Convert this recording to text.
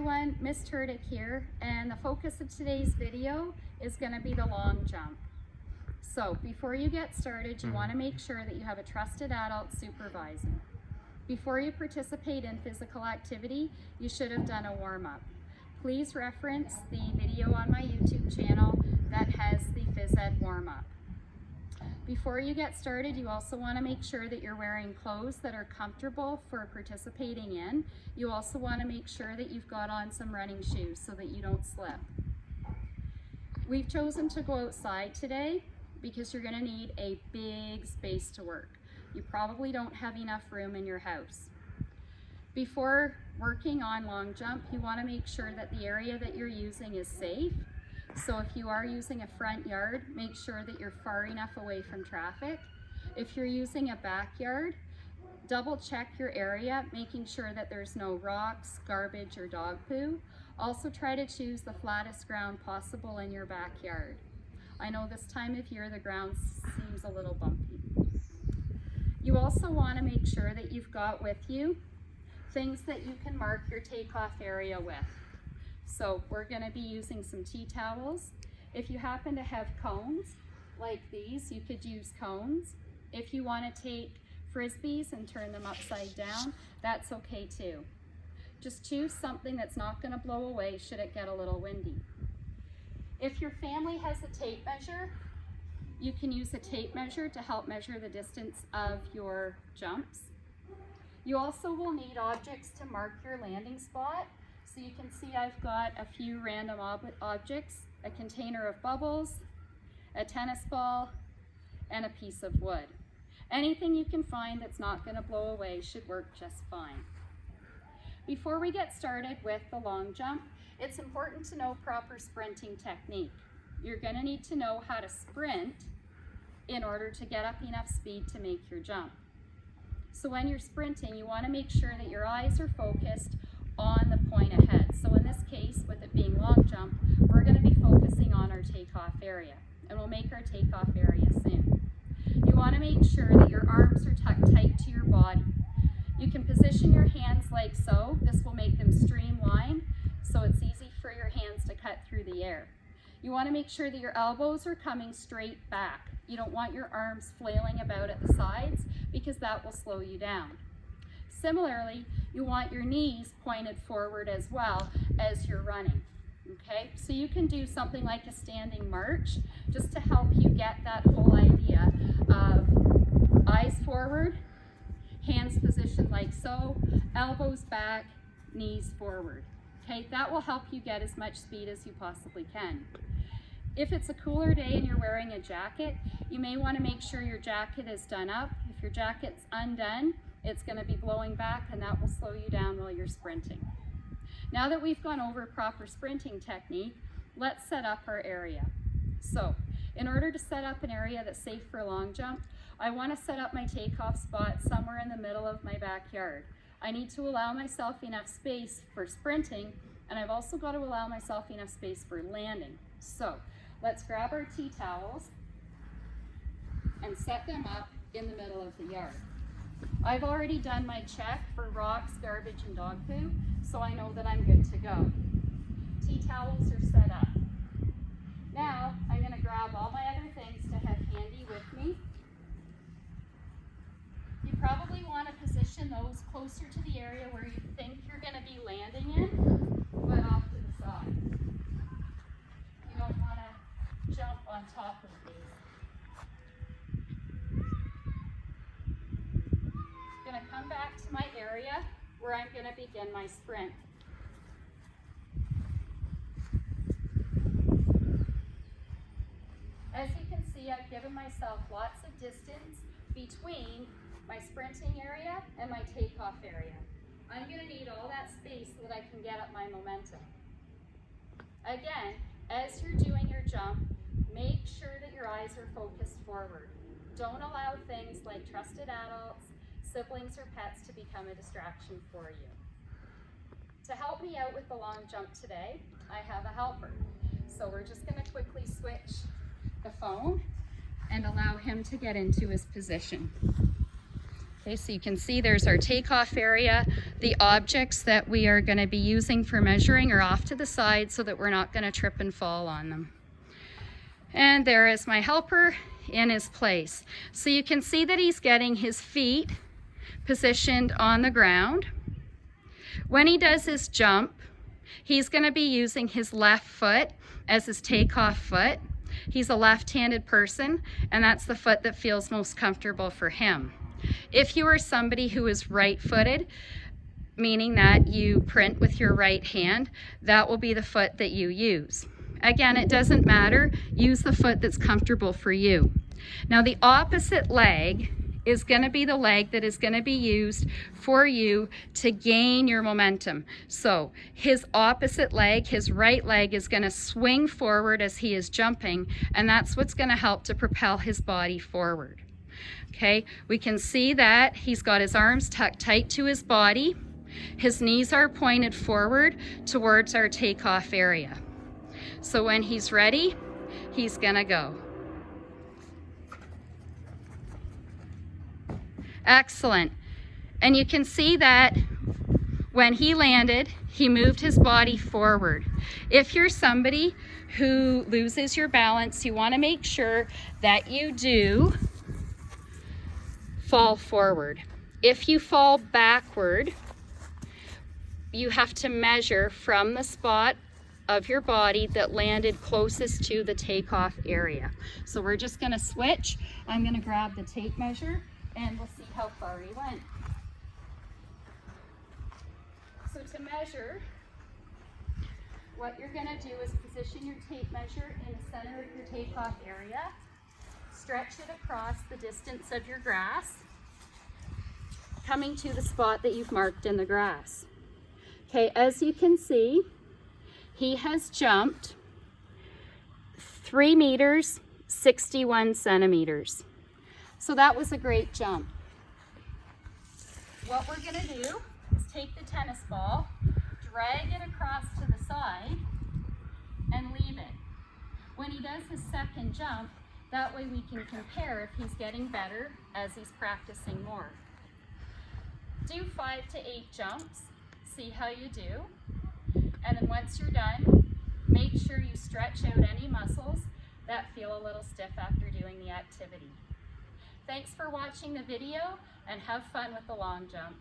everyone, Miss Turdick here, and the focus of today's video is going to be the long jump. So before you get started, you want to make sure that you have a trusted adult supervising. Before you participate in physical activity, you should have done a warm-up. Please reference the video on my YouTube channel that has the Phys-Ed warm-up. Before you get started, you also want to make sure that you're wearing clothes that are comfortable for participating in. You also want to make sure that you've got on some running shoes so that you don't slip. We've chosen to go outside today because you're going to need a big space to work. You probably don't have enough room in your house. Before working on long jump, you want to make sure that the area that you're using is safe. So if you are using a front yard, make sure that you're far enough away from traffic. If you're using a backyard, double check your area, making sure that there's no rocks, garbage, or dog poo. Also try to choose the flattest ground possible in your backyard. I know this time of year the ground seems a little bumpy. You also want to make sure that you've got with you things that you can mark your takeoff area with. So we're going to be using some tea towels. If you happen to have cones like these, you could use cones. If you want to take frisbees and turn them upside down, that's okay too. Just choose something that's not going to blow away should it get a little windy. If your family has a tape measure, you can use a tape measure to help measure the distance of your jumps. You also will need objects to mark your landing spot. So you can see I've got a few random objects, a container of bubbles, a tennis ball, and a piece of wood. Anything you can find that's not going to blow away should work just fine. Before we get started with the long jump, it's important to know proper sprinting technique. You're going to need to know how to sprint in order to get up enough speed to make your jump. So when you're sprinting, you want to make sure that your eyes are focused on the point ahead. So in this case, with it being long jump, we're going to be focusing on our takeoff area, and we'll make our takeoff area soon. You want to make sure that your arms are tucked tight to your body. You can position your hands like so. This will make them streamlined, so it's easy for your hands to cut through the air. You want to make sure that your elbows are coming straight back. You don't want your arms flailing about at the sides because that will slow you down. Similarly, you want your knees pointed forward as well as you're running, okay? So you can do something like a standing march just to help you get that whole idea of eyes forward, hands positioned like so, elbows back, knees forward, okay? That will help you get as much speed as you possibly can. If it's a cooler day and you're wearing a jacket, you may want to make sure your jacket is done up. If your jacket's undone, it's going to be blowing back and that will slow you down while you're sprinting. Now that we've gone over proper sprinting technique, let's set up our area. So, in order to set up an area that's safe for a long jump, I want to set up my takeoff spot somewhere in the middle of my backyard. I need to allow myself enough space for sprinting, and I've also got to allow myself enough space for landing. So, let's grab our tea towels and set them up in the middle of the yard. I've already done my check for rocks, garbage, and dog poo, so I know that I'm good to go. Tea towels are set up. Now, I'm going to grab all my other things to have handy with me. You probably want to position those closer to the area where you think you're going to be landing in, but off to the side. You don't want to jump on top of these. I'm going to come back to my area where I'm going to begin my sprint. As you can see, I've given myself lots of distance between my sprinting area and my takeoff area. I'm going to need all that space so that I can get up my momentum. Again, as you're doing your jump, make sure that your eyes are focused forward. Don't allow things like trusted adults, siblings, or pets to become a distraction for you. To help me out with the long jump today, I have a helper. So we're just going to quickly switch the phone and allow him to get into his position. Okay, so you can see there's our takeoff area. The objects that we are going to be using for measuring are off to the side so that we're not going to trip and fall on them. And there is my helper in his place. So you can see that he's getting his feet positioned on the ground. When he does his jump, he's going to be using his left foot as his takeoff foot. He's a left-handed person, and that's the foot that feels most comfortable for him. If you are somebody who is right-footed, meaning that you print with your right hand, that will be the foot that you use. Again, it doesn't matter. Use the foot that's comfortable for you. Now, the opposite leg is going to be the leg that is going to be used for you to gain your momentum. So his opposite leg, his right leg, is going to swing forward as he is jumping, and that's what's going to help to propel his body forward. Okay, we can see that he's got his arms tucked tight to his body. His knees are pointed forward towards our takeoff area. So when he's ready, he's gonna go. Excellent. And you can see that when he landed, he moved his body forward. If you're somebody who loses your balance, you want to make sure that you do fall forward. If you fall backward, you have to measure from the spot of your body that landed closest to the takeoff area. So we're just going to switch. I'm going to grab the tape measure and we'll see how far he went. So to measure, what you're going to do is position your tape measure in the center of your takeoff area. Stretch it across the distance of your grass, coming to the spot that you've marked in the grass. Okay, as you can see, he has jumped 3 meters, 61 centimeters. So that was a great jump. What we're going to do is take the tennis ball, drag it across to the side, and leave it. When he does his second jump, that way we can compare if he's getting better as he's practicing more. Do 5 to 8 jumps, see how you do, and then once you're done, make sure you stretch out any muscles that feel a little stiff after doing the activity. Thanks for watching the video and have fun with the long jump.